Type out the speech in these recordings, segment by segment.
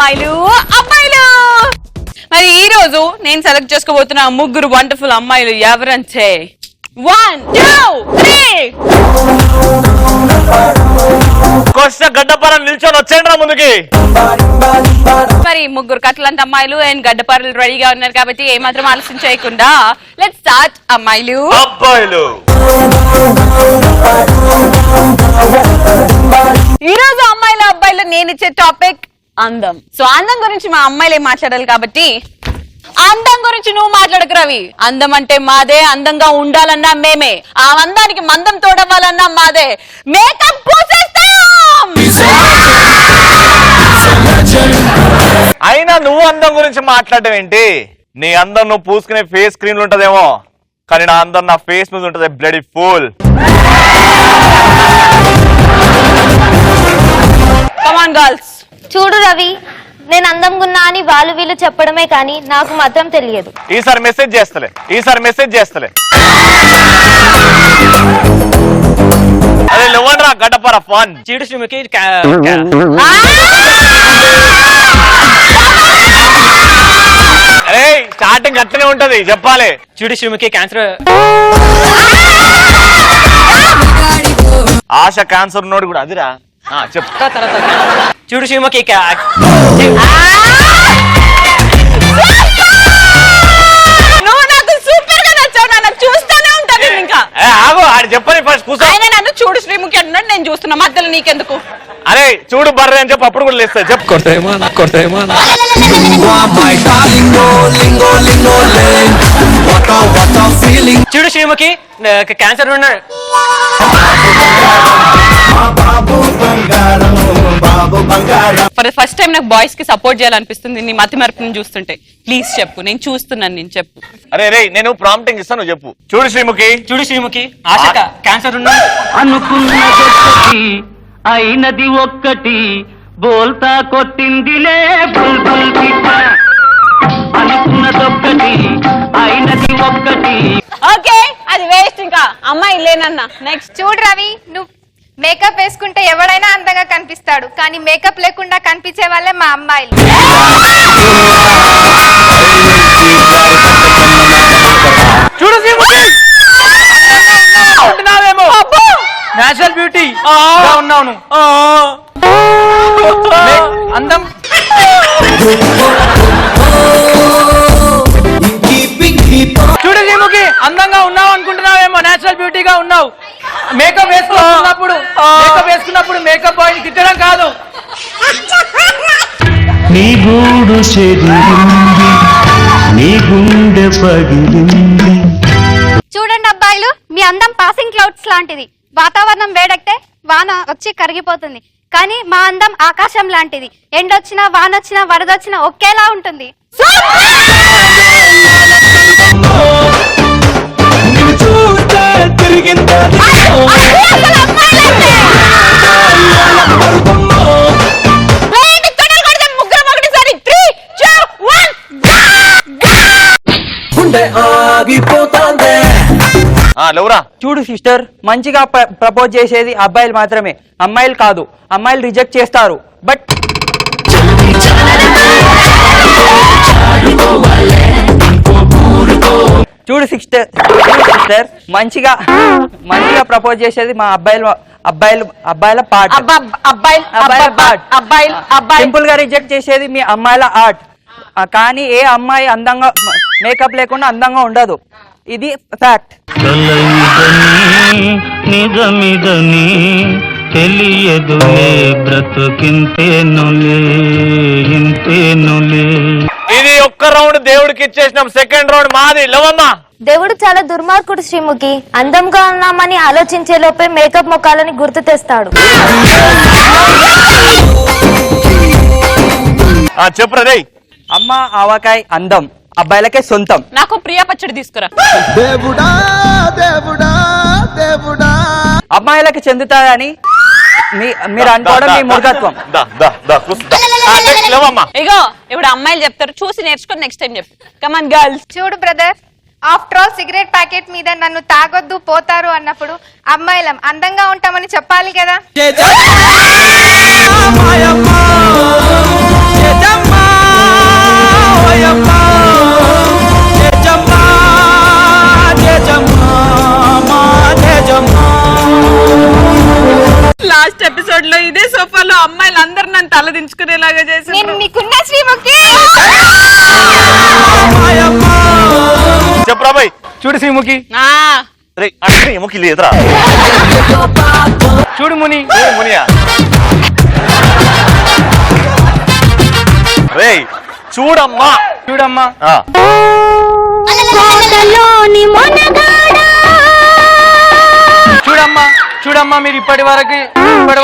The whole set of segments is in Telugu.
అమ్మాయిలు అబ్బాయిలు. మరి ఈ రోజు నేను సెలెక్ట్ చేసుకోబోతున్న ముగ్గురు వండర్ఫుల్ అమ్మాయిలు ఎవరంటే 1 2 3 కొత్త గడ్డపరం నిల్చొని వచ్చేయండి ముందుకి. మరి ముగ్గురు కట్లంట అమ్మాయిలు అండ్ గడ్డపరలు రెడీగా ఉన్నారు కాబట్టి ఏమాత్రం ఆలస్యం చేయకుండా లెట్స్ స్టార్ట్. అమ్మాయిలు అబ్బాయిలు. ఈ రోజు అమ్మాయిలు అబ్బాయిలు నేను ఇచ్చే టాపిక్ అందం. సో అందం గురించి మా అమ్మాయిలే మాట్లాడాలి కాబట్టి అందం గురించి నువ్వు మాట్లాడకు రవి. అందం అంటే మాదే, అందంగా ఉండాలన్నా మేమే, ఆ అందానికి మందం తోడవ్వాలన్నా మాదే. మేకప్ పూసేస్తాం. అయినా నువ్వు అందం గురించి మాట్లాడడం ఏంటి? నీ అందం నువ్వు పూసుకునే ఫేస్ క్రీమ్ ఉంటదేమో, కానీ నా అందం నా ఫేస్ మీద ఉంటది. Bloody fool. Come on girls. చూడు రవి, నేను అందంగా ఉన్నా అని వాళ్ళు వీళ్ళు చెప్పడమే కానీ నాకు మాత్రం తెలియదు. ఈసారి మెసేజ్ చేస్తలే. అదే నువ్వరా గడ్డపర ఫన్. చీడు శ్రీముఖి అరే స్టార్టింగ్ అట్లనే ఉంటది చెప్పాలి. చీడు శ్రీముఖి క్యాన్సర్. ఆశ క్యాన్సర్ ఉన్నోడు కూడా అదిరా. చెప్తా తర్వాత చూడు శ్రీముఖి నువ్వు నాకు సూపర్ గా నచ్చావు. నన్ను చూస్తూనే ఉంటాను ఇంకా. ఆగు ఆడు చెప్పని ఫస్ట్ కూర్చో. ఆయన నన్ను చూడు శ్రీముఖి అన్నాడు, నేను చూస్తున్నా. మధ్యలో నీకెందుకు? అరే చూడు బర్రె అని చెప్పి అప్పుడు కూడా లేస్తా. చెప్పు కొడతాయేమో. చూడు శ్రీముఖి క్యాన్సర్ ఉన్నాడు. ఫర్ ద ఫస్ట్ టైం నాకు బాయ్స్ కి సపోర్ట్ చేయాలనిపిస్తుంది నీ మతి మరపుని చూస్తుంటే. ప్లీజ్ చెప్పు, నేను చూస్తున్నాను. నేను చెప్పు. అరే రే నేను ప్రాంప్టింగ్ ఇస్తాను, నువ్వు చెప్పు. చూడు శ్రీముఖి ఆశ క్యాన్సర్ ఉన్నాడు. అనుకున్నదొక్కటి అయినది ఒక్కటి బోల్తా కొట్టిందిలే బుల్బుల్ పిట్ట. అనుకున్నదొక్కటి అయినది ఒక్కటి. ఓకే అది వేస్ట్. ఇంకా అమ్మాయి లేనన్నా. నెక్స్ట్. చూడు రవి, నువ్వు మేకప్ వేసుకుంటే ఎవడైనా అందంగా కనిపిస్తాడు, కానీ మేకప్ లేకుండా కనిపించే వాళ్ళే మా అమ్మాయిలు. చూడు శ్రీముఖి నేచురల్ బ్యూటీ ఉన్నావు. అందం చూడు శ్రీముఖి అందంగా ఉన్నావు అనుకుంటున్నావేమో, నేచురల్ బ్యూటీగా ఉన్నావు. మేకప్ వేసుకున్నప్పుడు మేకప్ బాయ్ తిట్టడం కాదు. నీ గూడు చెదిరింది, నీ గుండె పగిలింది. చూడండి అబ్బాయిలు, మీ అందం పాసింగ్ క్లౌడ్స్ లాంటిది. వాతావరణం వేడెక్కితే వాన వచ్చి కరిగిపోతుంది, కానీ మా అందం ఆకాశం లాంటిది. ఎండొచ్చినా వానొచ్చినా వరదొచ్చినా ఒకేలా ఉంటుంది. చూడు సిస్టర్, మంచిగా ప్రపోజ్ చేసేది అబ్బాయిలు మాత్రమే, అమ్మాయిలు కాదు. అమ్మాయిలు రిజెక్ట్ చేస్తారు. బట్ చూడు సిస్టర్ మంచిగా ప్రపోజ్ చేసేది మా అబ్బాయిల పార్ట్. సింపుల్ గా రిజెక్ట్ చేసేది మీ అమ్మాయిల ఆర్ట్. కానీ ఏ అమ్మాయి అందంగా మేకప్ లేకుండా అందంగా ఉండదు. ఇది ఫ్యాక్ట్. నిజమిదని తెలియదులే బ్రతుకింతేనులే ఇంతేనులే. ఇది ఒక్క రౌండ్ దేవుడికి ఇచ్చేసినాం, సెకండ్ రౌండ్ మాది. లవమ్మ. దేవుడు చాలా దుర్మార్గుడు శ్రీముఖి. అందంగా ఉన్నామని ఆలోచించే లోపే మేకప్ మొక్కాలని గుర్తు తెస్తాడు. చెప్పురా రే. అమ్మ ఆవకాయ అందం అబ్బాయిలకే సొంతం. నాకు ప్రియా పచ్చడి తీసుకురా. దేవుడా దేవుడా దేవుడా అమ్మాయిలకి చెందుతాయని మీరు అనుకోవడం మీ మూర్ఖత్వం. ఇగో ఇప్పుడు అమ్మాయిలు చెప్తారు, చూసి నేర్చుకొని నెక్స్ట్ టైం చెప్పు. Come on girls. చూడు brother, after all cigarette packet మీద నన్ను తాగొద్దు పోతారు అన్నప్పుడు అమ్మాయిలం అందంగా ఉంటామని చెప్పాలి కదా. ఎపిసోడ్ లో ఇదే సోఫాలో అమ్మాయిలు అందరు నన్ను తలదించుకునేలాగా చేసి నేను నీకున్న శ్రీముఖి. చెప్పురా బాయ్. చూడు శ్రీముఖి, రే అంటే ఏమోకి లేదురా. చూడు ముని, మునియా రే చూడమ్మా. చూడమ్మా. ఆ. చూడమ్మా, చూడమ్మా, మీరు ఇప్పటి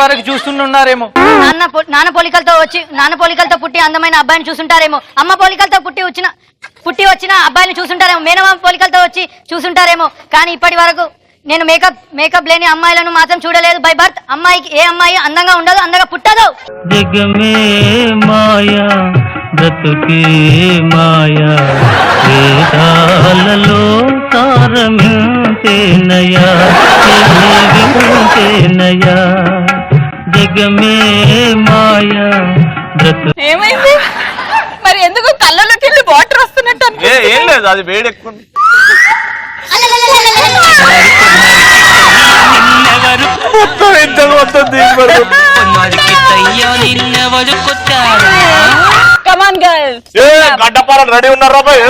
వరకు చూస్తున్నారేమో. నాన్న పోలికలతో పుట్టి అందమైన అబ్బాయిని చూసుంటారేమో. అమ్మ పోలికలతో పుట్టి వచ్చిన అబ్బాయిని చూసుంటారేమో. మేనమామ పోలికలతో వచ్చి చూసుంటారేమో. కానీ ఇప్పటి వరకు నేను మేకప్ లేని అమ్మాయిలను మాత్రం చూడలేదు. బై బర్త్ అమ్మాయికి ఏ అమ్మాయి అందంగా ఉండదు, అందంగా పుట్టదు. జగమే మాయా బ్రతుకే మాయా వేదాలలో తారమింతేనయా వింతేనయా జగమే మాయా బ్రతు. ఏమైంది మరి? ఎందుకు కళ్ళలోకి వెళ్ళి వాటర్ వస్తున్నట్టు ఏం లేదు, అది వేడెక్కుంది. గడ్డపారాలు రెడీ ఉన్నారా బాయ్?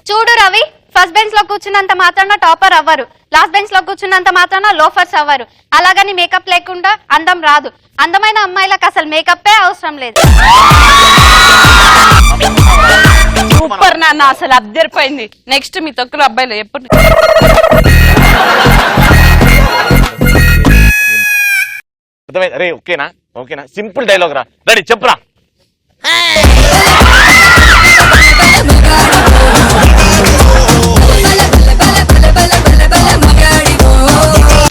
చూడు రవి, ఫస్ట్ బెంచ్ లో కూర్చున్నంత మాత్రాన టాపర్ అవ్వరు, లాస్ట్ బెంచ్ లో కూర్చున్నంత మాత్రాన లోఫర్స్ అవ్వరు. అలాగని మేకప్ లేకుండా అందం రాదు. అందమైన అమ్మాయిలకు అసలు మేకప్పే అవసరం లేదు. సూపర్ నాన్న, అసలు అద్దరిపోయింది. నెక్స్ట్ మీ తొక్కులు అబ్బాయిలు ఎప్పుడు రే ఓకేనా? ఓకేనా? సింపుల్ డైలాగ్ రా. రెడీ చెప్పురా.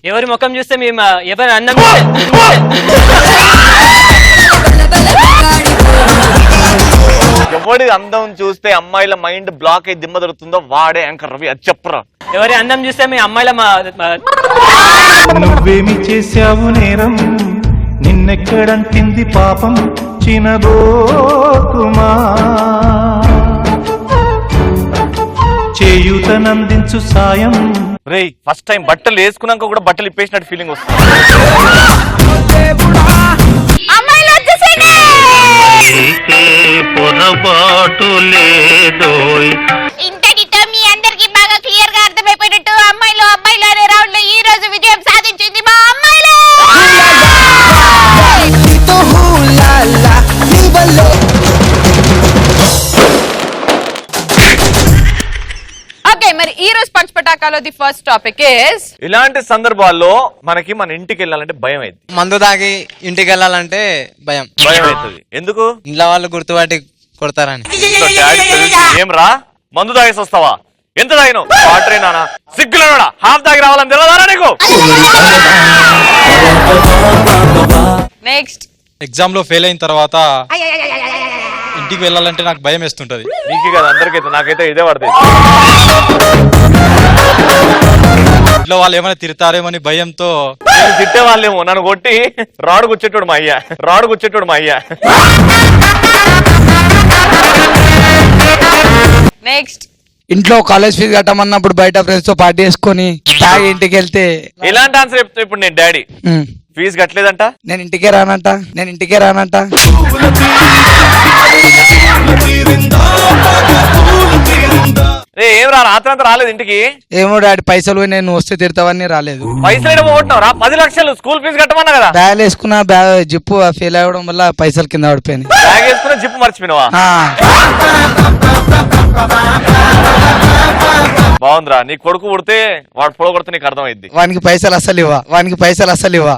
ఎవరి ముఖం చూస్తే మేము ఎవరి అందం ఎవడి అందం చూస్తే అమ్మాయిల మైండ్ బ్లాక్ అయి దిమ్మ దొరుకుతుందో వాడే యాంకర్ రవి. అది చెప్పురా. ఎవరి అందం చూస్తే మీ అమ్మాయిల నువ్వేమి చేశావు నేరం నిన్నెక్కడంటింది పాపం చినబోకుమా చేయూతనందించు సాయం. రే ఫస్ట్ టైం బట్టలు వేసుకున్నాక కూడా బట్టలు ఇప్పేసినట్టు ఫీలింగ్ వస్తుంది. పొరపాటు లేదోయ్. ఇంతటితో మీ అందరికి బాగా క్లియర్ గా అర్థమైపోయినట్టు అమ్మాయిలు అనే రౌండ్ లో ఈ రోజు విజయం సాధించింది మా అమ్మాయిలు. ఓకే, మరి ఈ రోజు పంచ్ పటాకాలో ది ఫస్ట్ టాపిక్ ఇస్ ఇలాంటి సందర్భాల్లో మనకి మన ఇంటికి వెళ్ళాలంటే భయం అవుతుంది. మందు తాగి ఇంటికి వెళ్ళాలంటే భయం అవుతుంది. ఎందుకు? ఇంట్లో వాళ్ళు గుర్తుపట్టి కొడతారని. ఏం రా మందు తాగేసి వస్తావా? ఎంత తాగినావు? వాటరే నానా సిగ్గులేనా? హాఫ్ తాగి రావాలని తెలియదారా నీకు? నెక్స్ట్, ఎగ్జామ్ లో ఫెయిల్ అయిన తర్వాత ఇంటికి వెళ్ళాలంటే నాకు భయం వేస్తుంటది. నీకు కదా, అందరికైతే, నాకైతే ఇదే పడుతుంది. ఇంట్లో వాళ్ళు ఏమైనా తిడతారేమని భయంతో. నేను తిట్టే వాళ్ళేమో నన్ను కొట్టి రాడు గుచ్చేటోడు మా అయ్యా. నెక్స్ట్, ఇంట్లో కాలేజ్ ఫీజు కట్టమన్నప్పుడు బయట ఫ్రెండ్స్ తో పార్టీ చేసుకొని తాగి ఇంటికి వెళ్తే ఇలాంటి ఆన్సర్ చెప్తే ఇప్పుడు నేను డాడీ ఫీజు కట్టలేదంట, నేను ఇంటికే రానంట. ఏం రా రాత్రంతా రాలేదు ఇంటికి? ఏమో డాడీ, పైసలు నేను వస్తే తిడతావని రాలేదు. పైసలు ఏమో కొట్టినావు రా? 10 లక్షలు స్కూల్ ఫీజు కట్టమన్నా కదా. బ్యాగ్ వేసుకున్నా, జిప్పు ఫెయిల్ అవ్వడం వల్ల పైసలు కింద పడిపోయింది. బ్యాగ్ వేసుకున్నా జిప్పు మర్చిపోయినావా? బాగుందిరా. నీ కొడుకు పుడితే వాడు పొడ కొడితే నీకు అర్థమైంది. వానికి పైసలు అస్సలు ఇవ్వ.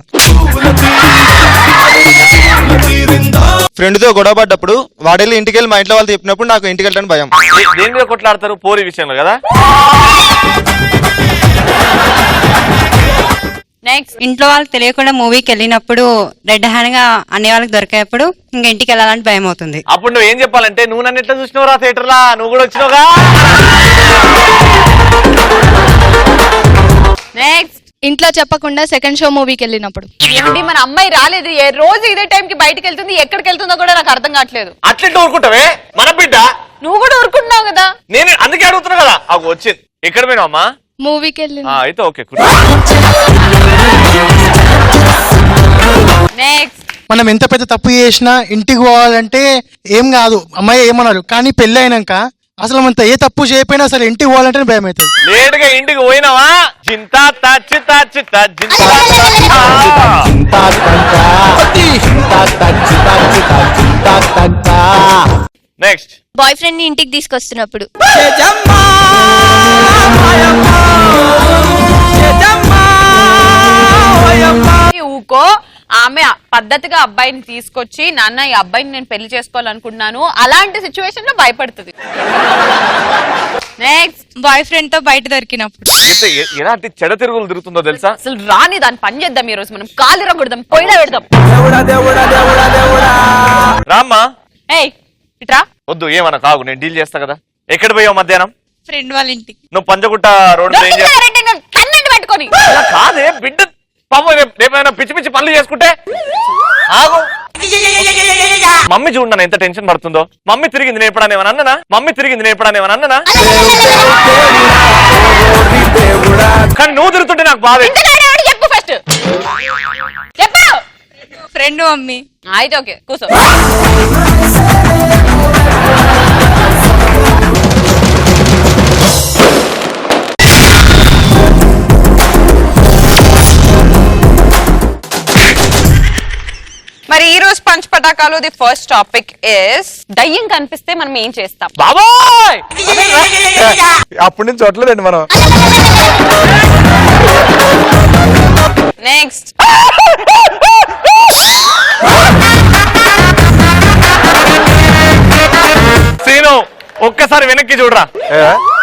ఫ్రెండ్ తో గొడవ పడ్డప్పుడు వాడెళ్ళి ఇంటికి వెళ్ళి మా ఇంట్లో వాళ్ళు చెప్పినప్పుడు నాకు ఇంటికి వెళ్ళడానికి భయం. దేని మీద కొట్లాడతారు? పోరి విషయంలో కదా. నెక్స్ట్, ఇంట్లో వాళ్ళకి తెలియకుండా మూవీకి వెళ్ళినప్పుడు రెడ్ హ్యాండ్ గా అనే వాళ్ళకి దొరికేటప్పుడు ఇంకా ఇంటికి వెళ్ళాలంటే భయం అవుతుంది. అప్పుడు నువ్వు ఏం చెప్పాలంటే, నువ్వు నన్ను ఎట్లా చూసినావురా థియేటర్ లా, నువ్వు కూడా వచ్చినావుగా. నెక్స్ట్, ఇంట్లో చెప్పకుండా సెకండ్ షో మూవీకి వెళ్ళినప్పుడు. ఏమండి మన అమ్మాయి రాలేదు, ఏ రోజు ఇదే టైం కి బయటకు వెళ్తుంది, ఎక్కడికి వెళ్తుందో కూడా నాకు అర్థం కావట్లేదు. అట్లెట్లా ఊరుకుంటావే? మన బిడ్డ. నువ్వు కూడా ఊరుకుంటున్నావు కదా. నేను అందుకే అడుగుతున్నా కదా. అవి వచ్చింది. ఎక్కడ పోయినావు అమ్మా? మూవీకి వెళ్ళింది. అయితే ఓకే. నెక్స్ట్ మనం ఎంత పెద్ద తప్పు చేసినా ఇంటికి పోవాలంటే ఏం కాదు అమ్మాయి ఏమన్నారు, కానీ పెళ్ళి అయినాక అసలు మనం ఏ తప్పు చేయకపోయినా అసలు ఇంటికి పోవాలంటే భయం అవుతుంది. లేటుగా ఇంటికి పోయినావా చింత తచ్చి తచ్చి నెక్స్ట్ బాయ్ ఫ్రెండ్ ని ఇంటికి తీసుకొస్తున్నప్పుడు ఊకో ఆమె పద్ధతిగా అబ్బాయిని తీసుకొచ్చి నాన్న ఈ అబ్బాయిని నేను పెళ్లి చేసుకోవాలనుకుంటున్నాను అలాంటి సిచ్యువేషన్ లో భయపడుతుంది. నెక్స్ట్ బాయ్ ఫ్రెండ్ తో బయట దొరికినప్పుడు ఎలాంటి చెడ తిరుగులు తిరుగుతుందో తెలుసా? అసలు రాని దాన్ని పని చేద్దాం ఈ రోజు మనం కాలిర కొడదాం పొయ్యిలో పెడదాం. రామ్మా. ఏయ్ ఇట్రా. వద్దు ఏమన్నా కాగు, నేను డీల్ చేస్తా కదా. ఎక్కడ పోయావు మధ్యాహ్నం? ఫ్రెండ్ వాళ్ళ ఇంటికి. నువ్వు పంజగుట్ట రోడ్ కన్నెండు పెట్టుకొని కాదే బిడ్డ పాపం రేపైనా పిచ్చి పిచ్చి పనులు చేసుకుంటే ఆగు. మమ్మీ చూడన్నా ఎంత టెన్షన్ పడుతుందో. మమ్మీ తిరిగింది నేను ఎప్పుడన్నా ఏమన్నా అన్ననా? మమ్మీ తిరిగింది నేను ఎప్పుడన్నా ఏమన్నా అన్ననా? కానీ నువ్వు తిరుగుతుంటే నాకు బాధ. చెప్పు ఫస్ట్ చెప్పు. Friend mummy. అయితే ఓకే కూర్చో. మరి ఈ రోజు పంచ్ పటాకాలు ది ఫస్ట్ టాపిక్ ఇస్ దయ్యం కనిపిస్తే మనం ఏం చేస్తాం? బాబాయ్ అప్పటి నుంచి చోట్లేదండి మనం. నెక్స్ట్ సీను ఒక్కసారి వెనక్కి చూడరా,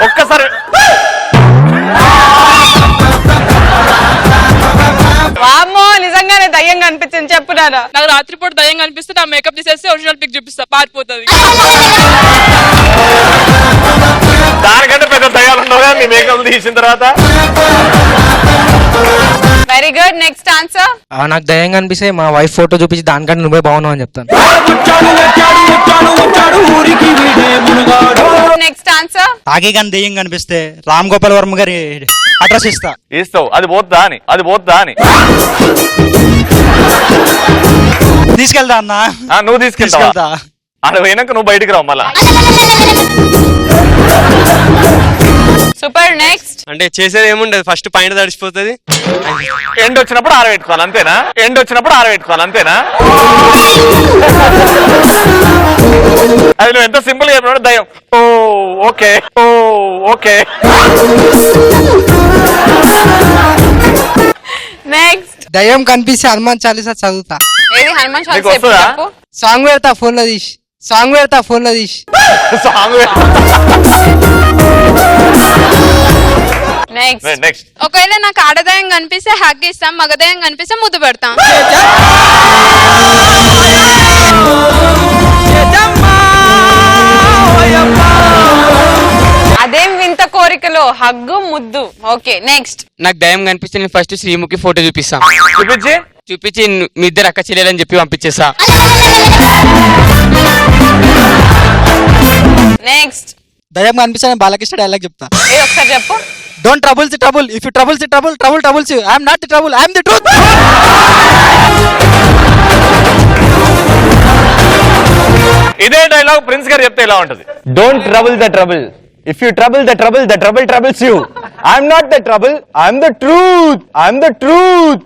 ఒక్కసారి. వామ్మో నిజంగానే దయ్యం కనిపించింది చెప్పునారా? నాకు రాత్రిపూట దయ్యం కనిపిస్తే నా మేకప్ తీసేస్తే ఒరిజినల్ పిక్ చూపిస్తా, పారిపోతుంది. దానికంటే పెద్ద దయ్యాలు ఉండవు నీ మేకప్ తీసిన తర్వాత. Very good. Next answer. నాకు దయ్యం కనిపిస్తే మా వైఫ్ ఫోటో చూపించి దానికంటే నువ్వే బాగున్నావు అని చెప్తాను. Next answer. తాగే కానీ దయ్యం కనిపిస్తే రామ్ గోపాల్ వర్మ గారి అడ్రస్ ఇస్తా. ఇస్తావు, అది పోద్దా అని, అది పోద్దా అని. తీసుకెళ్తా అన్న. నువ్వు తీసుకెళ్తా. అది పోయినాక నువ్వు బయటికి రావు మళ్ళా. సూపర్. నెక్స్ట్. అంటే చేసేది ఏముండదు, ఫస్ట్ పైన తడిచిపోతుంది. ఎండ్ వచ్చినప్పుడు ఆరబెట్టుకోవాలి అంతేనా? ఎండ్ వచ్చినప్పుడు ఆరబెట్టుకోవాలి అంతేనా? అది నువ్వు ఎంత సింపుల్ గా చెప్పినాడు దయ్యం. ఓ ఓకే, ఓ ఓకే. నెక్స్ట్. దయ్యం కనిపిస్తే హనుమాన్ చాలీసా చదువుతా. ఏది హనుమాన్ నీకు చాలీసా వస్తుందా? చెప్పు. సాంగ్ పెడతా ఫోన్ లో తీసి, సాంగ్ పెడతా ఫోన్ లో తీసి. Song next. నెక్స్ట్. ఒకవేళ నాకు ఆడదయం కనిపిస్తే హగ్ ఇస్తాం, మగదయం కనిపిస్తే ముద్దు పెడతాం. అదేం వింత కోరికలో హగ్గు ముద్దు. Okay next. నాకు దయ్యం కనిపిస్తే నేను ఫస్ట్ శ్రీముఖి ఫోటో చూపిస్తా. చూపించి మీ ఇద్దరు అక్క చెల్లెలని చెప్పి పంపించేస్తా. నెక్స్ట్. దయ్యం కనిపిస్తే బాలకృష్ణ డైలాగ్ చెప్తా. ఒకసారి చెప్పు. Don't troubles the trouble, if you troubles the trouble, trouble troubles you. I am not the trouble, I am the truth. ఇదే డైలాగ్ ప్రిన్స్ గారు చెప్తే ఎలా ఉంటది? Don't trouble the trouble, if you trouble the trouble, the trouble troubles you. I am not the trouble, I am the truth, I am the truth.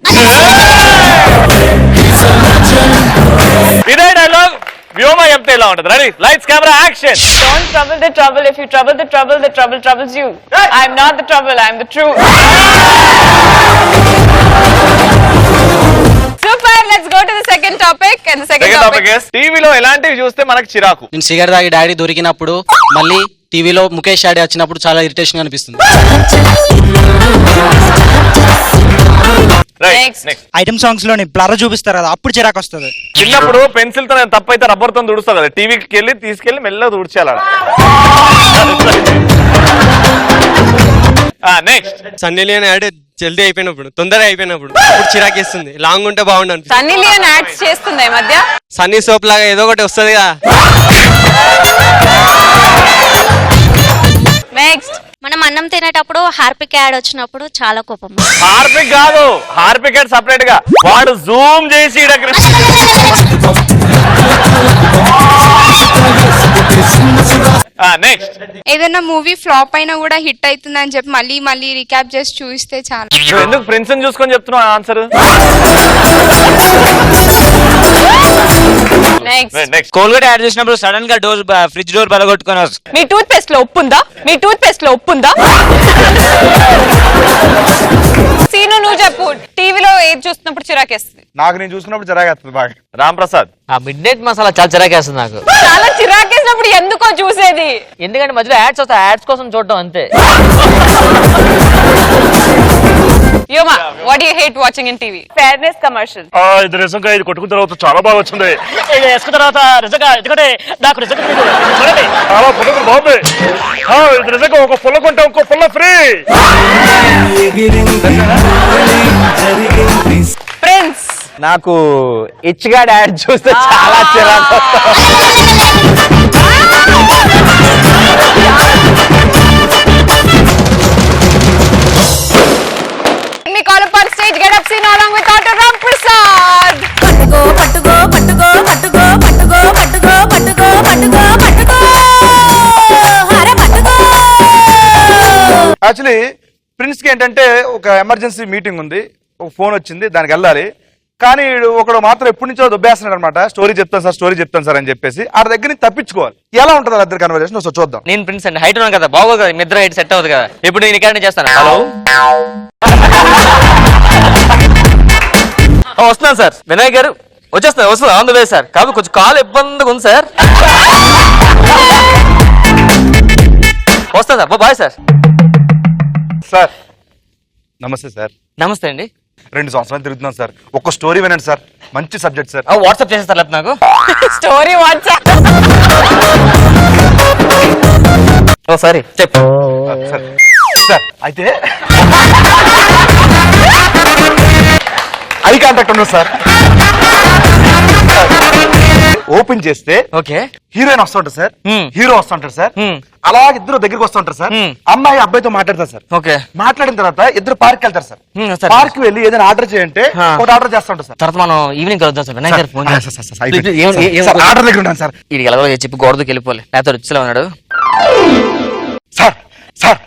ఇదే డైలాగ్ వ్యోమ చెప్తే ఎలా ఉంటది? Ready, lights camera action. Don't trouble the trouble. If you trouble the trouble, the trouble troubles you. I'm not the trouble. I'm the truth. Super. Let's go to the second topic. And the second topic is టీవీలో ఎలాంటివి చూస్తే మనకు చిరాకు? నేను సిగరెట్ తాగి డాడీ దొరికినప్పుడు, మళ్ళీ టీవీలో ముఖేష్ డాడీ వచ్చినప్పుడు చాలా ఇరిటేషన్ అనిపిస్తుంది. Next. ఐటమ్ సాంగ్స్ లోని బ్లర్ చూపిస్తారు కదా, అప్పుడు చిరాకు వస్తుంది. చిన్నప్పుడు పెన్సిల్ తో తప్పైతే రబ్బర్ తో తుడుస్తావు కదా, టీవీకి వెళ్ళి తీసుకెళ్లి మెల్లగా తుడిచేయాలి. నెక్స్ట్. సన్నీ లియోన్ యాడ్ జల్దీ అయిపోయినప్పుడు, తొందరగా అయిపోయినప్పుడు అప్పుడు చిరాకేస్తుంది. లాంగ్ ఉంటే బాగుండు అనిపిస్తుంది. సన్నీ లియోన్ యాడ్స్ చేస్తుంది ఈ మధ్య. సన్నీ సోప్ లాగా ఏదో ఒకటి వస్తుంది కదా. నెక్స్ట్. మనం అన్నం తినేటప్పుడు హార్పిక్ యాడ్ వచ్చినప్పుడు చాలా కోపం. హార్పిక్ కాదు, హార్పిక్ సపరేట్ గా వాడు జూమ్ చేసి నెక్స్ట్ ఏదైనా మూవీ ఫ్లాప్ అయినా కూడా హిట్ అవుతుందని చెప్పి మళ్ళీ మళ్ళీ రీక్యాప్ చేసి చూస్తే చాలా. ఎందుకు ఫ్రెండ్స్ చూసుకొని చెప్తున్నావు ఆన్సర్? నెక్స్ట్ కోల్గేట్ యాడ్ చేసినప్పుడు సడన్ గా డోర్ ఫ్రిడ్జ్ డోర్ బలగొట్టుకొని మీ టూత్ పేస్ట్ లో ఉప్పు ఉందా? మీ టూత్ పేస్ట్ లో ఉప్పు ఉందా? సీను నువ్వు చెప్పు, టీవీలో ఏది చూస్తున్నప్పుడు చిరాకేస్తుంది? నాకు నేను చూసుకున్నప్పుడు జరగేస్తుంది బాగా. రామ్ ప్రసాద్ ఆ మిడ్ నైట్ మసాలా చాలా చిరాకేస్తుంది నాకు. చాలా చిరాకేసినప్పుడు ఎందుకో చూసేది. ఎందుకంటే మధ్యలో యాడ్స్ వస్తాయి, యాడ్స్ కోసం చూడటం అంతే. యోమా, what you hate watching in TV? Fairness commercial. ఇది నిజంగా ఇది కొట్టుకున్న తర్వాత చాలా బాగా వచ్చింది. ఇది వేసుకున్న తర్వాత నిజంగా ఎందుకంటే నాకు నిజంగా చూడండి చాలా పుల్లలు బాగుంది. ఇది నిజంగా ఒక పుల్ల కొంటే ఇంకో పుల్ల ఫ్రీ. ఫ్రెండ్స్, నాకు ఇచ్చిగా యాడ్ చూస్తే చాలా చిరాకు. me call upon stage, get up, scene along with Dr. Ram Prasad. పట్టుకో పట్టుకో పట్టుకో పట్టుకో పట్టుకో పట్టుకో పట్టుకో పట్టుకో పట్టుకో హర పట్టుకో. యాక్చువల్లీ ప్రిన్స్ కి ఏంటంటే ఒక ఎమర్జెన్సీ మీటింగ్ ఉంది, ఒక ఫోన్ వచ్చింది, దానికి వెళ్ళాలి. కానీ ఒకడు మాత్రం ఎప్పటి నుంచో దుబ్బేస్తున్నాడు అనమాట. స్టోరీ చెప్తాను సార్ అని చెప్పేసి ఆ దగ్గర నుంచి తప్పించుకోవాలి. ఎలా ఉంటుంది వాళ్ళ ఇద్దరు కన్వర్జేషన్ ఒకసారి చూద్దాం. నేను ప్రిన్స్ అండి, హైట్ ఉన్నాను కదా, బాగోదు కదా, మీ ఇద్దరు హైట్ సెట్ అవుతుంది కదా. ఇప్పుడు నేను ఇక్కడ చేస్తాను. హలో వస్తున్నాను సార్. వినాయక్ గారు వస్తున్నా ఆన్ ద వే సార్. కాబట్టి కొంచెం కాల్ ఇబ్బందిగా ఉంది సార్. వస్తాను సార్, బాయ్ సార్. సార్ నమస్తే సార్. నమస్తే అండి. 2 సంవత్సరాలు తిరుగుతున్నాం సార్. ఒక్క స్టోరీ వినండి సార్, మంచి సబ్జెక్ట్ సార్. వాట్సాప్ చేసేస్తారు లేదు నాకు స్టోరీ వాట్సాప్. ఓ సారీ చెప్పు సార్. అయితే ఐ కాంటాక్ట్ ఉండదు సార్. ఓపెన్ చేస్తే ఓకే హీరోయిన్ వస్తుంటారు సార్, హీరో వస్తుంటారు సార్, అలా ఇద్దరు దగ్గరికి వస్తుంటారు సార్. అమ్మాయి అబ్బాయితో మాట్లాడతారు సార్. ఓకే మాట్లాడిన తర్వాత ఇద్దరు పార్క్ వెళ్తారు సార్. పార్క్ వెళ్ళి ఏదైనా ఆర్డర్ చేయంటే ఒకటి ఆర్డర్ చేస్తుంటారు సార్. తర్వాత మనం ఈవినింగ్ కలుద్దాం సార్. వినాయక్ గారు ఫోన్ ఆర్డర్ దగ్గర ఉన్నాను సార్. ఇది ఎలాగో చెప్పి గోడకి వెళ్ళిపోలే, లేకపోతే రుచిలో ఉన్నాడు సార్. సార్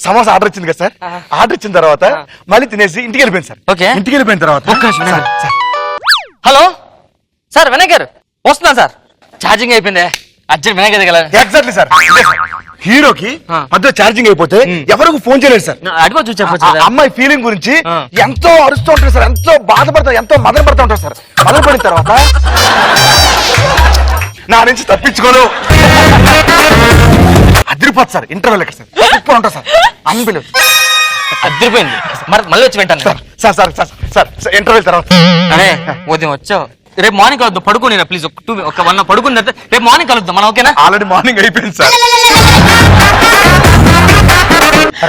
సమోసా ఆర్డర్ ఇచ్చింది కదా సార్. ఆర్డర్ ఇచ్చిన తర్వాత మళ్ళీ తినేసి ఇంటికి వెళ్ళిపోయింది సార్. ఓకే ఇంటికి వెళ్ళిపోయిన తర్వాత హలో సార్, వినాయక్ గారు వస్తున్నాను సార్. ఛార్జింగ్ అయిపోయింది, అర్జెంట్ వినాయక్ గారు కదా. Exactly sir. హీరోకి మధ్య ఛార్జింగ్ అయిపోతే ఎవరికి ఫోన్ చేయలేదు సార్. అడిగో చూసి చెప్పచ్చు. అమ్మాయి ఫీలింగ్ గురించి ఎంతో అరుస్తూ ఉంటారు సార్, ఎంతో బాధపడతారు, ఎంతో మదన పడుతూ ఉంటారు సార్. మదన పడిన తర్వాత నా నుంచి తప్పించుకోను అదిరిపోతుంది సార్. ఇంటర్వెల్ ఎక్కడ సార్ సూపర్ ఉంటుంది సార్. అన్బిలీవ్ అదిరిపోయింది. మరి మళ్ళీ వచ్చి వింటాను sir. Sir sir sir interval తర్వాత ఉదయం వచ్చావు. రేపు మార్నింగ్ కలుద్దాం. పడుకోని ప్లీజ్, ఒక 1 hour పడుకున్న తర్వాత రేపు మార్నింగ్ కలుద్దాం మనం. ఓకేనా? ఆల్రెడీ మార్నింగ్ అయిపోయింది సార్.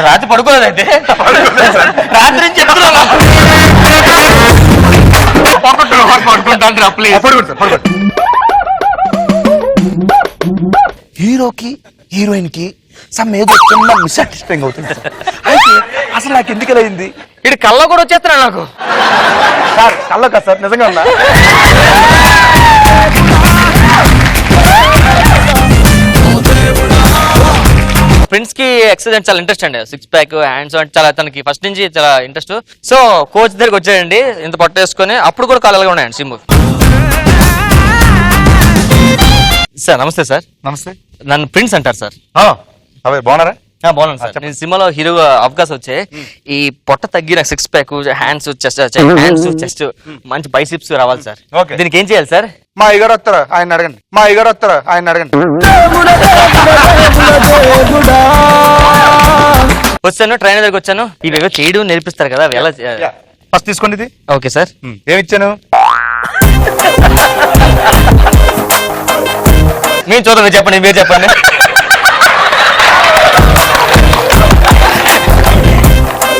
రాత్రి పడుకోలేదు అయితే. రాత్రి నుంచి చెప్తున్నా పడుకుంటాను ప్లీజ్. హీరోకి హీరోయిన్ కి సమ్ ఏదో చిన్న మిస్అండర్స్టాండింగ్ అవుతుంది సార్. అయితే అసలు నాకు ఎందుకు ఇలా అయింది? ఇటు కళ్ళ కూడా వచ్చేస్తున్నా నాకు సార్. కళ్ళ కాదు సార్, నిజంగా ఉన్నా. ఫ్రెండ్స్ కి ఎక్సర్సైజ్ చాలా ఇంట్రెస్ట్ అండి. 6 pack హ్యాండ్స్ అంటే చాలా తనకి ఫస్ట్ నుంచి చాలా ఇంట్రెస్ట్. సో కోచ్ దగ్గరికి వచ్చాడండి, ఇంత పొట్ట వేసుకొని. అప్పుడు కూడా కాళ్ళగా ఉన్నాయండి సిమ్. సార్ నమస్తే సార్. నమస్తే. నన్ను ప్రిన్స్ అంటారు సార్. అవే బాగున్నారా? బాగున్నాను సార్. నేను సినిమాలో హీరో అవకాశం వచ్చే ఈ పొట్ట తగ్గి నాకు 6 pack హ్యాండ్స్ చెస్ట్ మంచి బైసిప్స్ రావాలి సార్. దీనికి ఏం చేయాలి సార్? మా అయ్యగారు వస్తారా ఆయన అడగండి. వచ్చాను, ట్రైనర్ దగ్గరికి వచ్చాను. ఇవేవో చేయడం నేర్పిస్తారు కదా, అవి ఎలా? ఫస్ట్ తీసుకోండి ఇది. Okay sir. ఏమిచ్చాను? నేను చూడండి, చెప్పండి, మీరు చెప్పండి.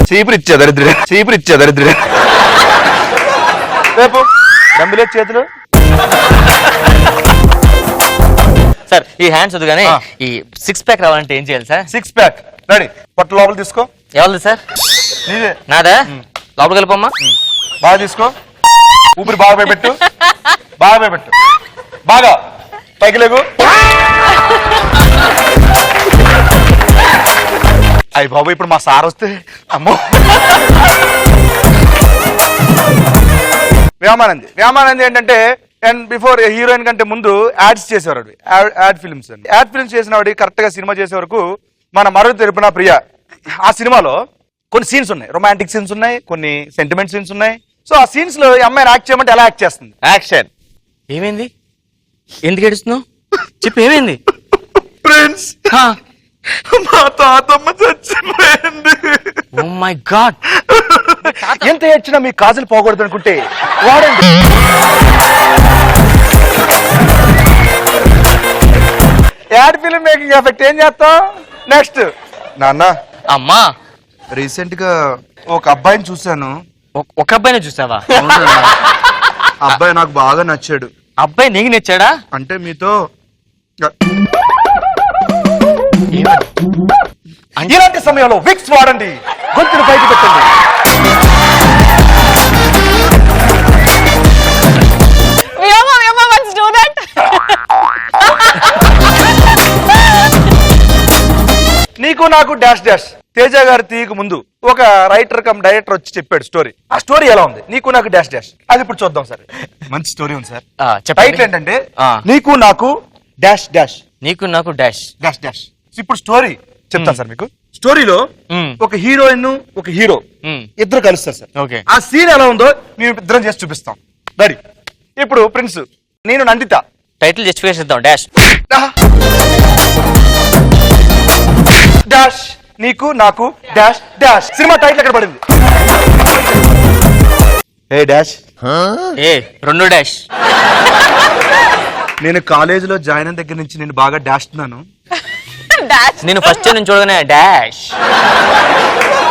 చీపురు ఇచ్చా దరిద్రుడు. రేపు డబ్బులే చేతులు. సార్ ఈ హ్యాండ్స్ వద్దు కానీ ఆ. ఈ 6 ప్యాక్ రావాలంటే ఏం చేయాలి సార్? 6 pack ready. పట్టు లోపల తీసుకో. ఎవరిది సార్? నీదే. నాదా? లోపలికి వెళ్ళిపోమ్మా. బాగా తీసుకో. ఊపిరి బాగా భయపెట్టు. బాగా భయపెట్టు. బాగా పైకి లేగు. అయ్యి బాబు ఇప్పుడు మా సార్ వస్తే అమ్మో. వ్యామానంది ఏంటంటే అండ్ బిఫోర్ హీరోయిన్ కంటే ముందు యాడ్స్ చేసేవాడు. యాడ్ ఫిల్మ్స్ అండి. యాడ్ ఫిల్మ్స్ చేసిన వాడు కరెక్ట్ గా సినిమా చేసే వరకు మన మరుగు తెలుపున ప్రియ. ఆ సినిమాలో కొన్ని సీన్స్ ఉన్నాయి, రొమాంటిక్ సీన్స్ ఉన్నాయి, కొన్ని సెంటిమెంట్ సీన్స్ ఉన్నాయి. సో ఆ సీన్స్ లో ఈ అమ్మాయిని యాక్ట్ చేయమంటే ఎలా యాక్ట్ చేస్తుంది? యాక్షన్. ఏమైంది? ఎందుకు ఏడుస్తున్నావు? చెప్పు ఏమైంది? ఫ్రెండ్స్, మా తాతమ్మ చచ్చిపోయింది. Oh my God. ఎంత ఏడ్చినా మీ కాజులు పోకూడదు అనుకుంటే వాడండి. యాడ్ ఫిల్మ్ మేకింగ్ ఎఫెక్ట్ ఏం చేస్తాం? నెక్స్ట్ నాన్న, అమ్మా రీసెంట్ గా ఒక అబ్బాయిని చూశాను. ఒక అబ్బాయిని చూసావా? అబ్బాయి నాకు బాగా నచ్చాడు. అబ్బాయి నీకు నచ్చాడా? అంటే మీతో ఇలాంటి సమయంలో విక్స్ వాడండి, గొంతును బయట పెట్టండి. Let's do that. నీకు నాకు డాష్ డాష్. తేజ గారి తీయకు ముందు ఒక రైటర్ కమ్ డైరెక్టర్ వచ్చి చెప్పాడు స్టోరీ. ఆ స్టోరీ ఎలా ఉంది? నీకు నాకు డాష్ డాష్. అది ఇప్పుడు చూద్దాం సార్. మంచి స్టోరీ ఉంది సార్. టైటిల్ ఏంటంటే నీకు నాకు డాష్ డాష్. నీకు నాకు డాష్ డాష్ డాష్. ఇప్పుడు స్టోరీ చెప్తాను సార్ మీకు. స్టోరీలో ఒక హీరోయిన్ ఒక హీరో ఇద్దరు కలుస్తారు సార్. ఓకే. ఆ సీన్ ఎలా ఉందో మేము ఇద్దరం చేసి చూపిస్తాం. రెడీ? ఇప్పుడు ప్రిన్స్, నేను నందిత. టైటిల్ జస్టిఫికేషన్ ఇద్దాం. Dash dash. నీకు నాకు డాష్ డాష్. సినిమా టైటిల్ ఎక్కడ పడింది? ఏ డాష్. ఏ రెండు డాష్. నేను కాలేజీలో జాయిన్ అయిన దగ్గర నుంచి నేను బాగా డాష్ ఉన్నాను. నేను ఫస్ట్ నుంచి చూడగానే డాష్.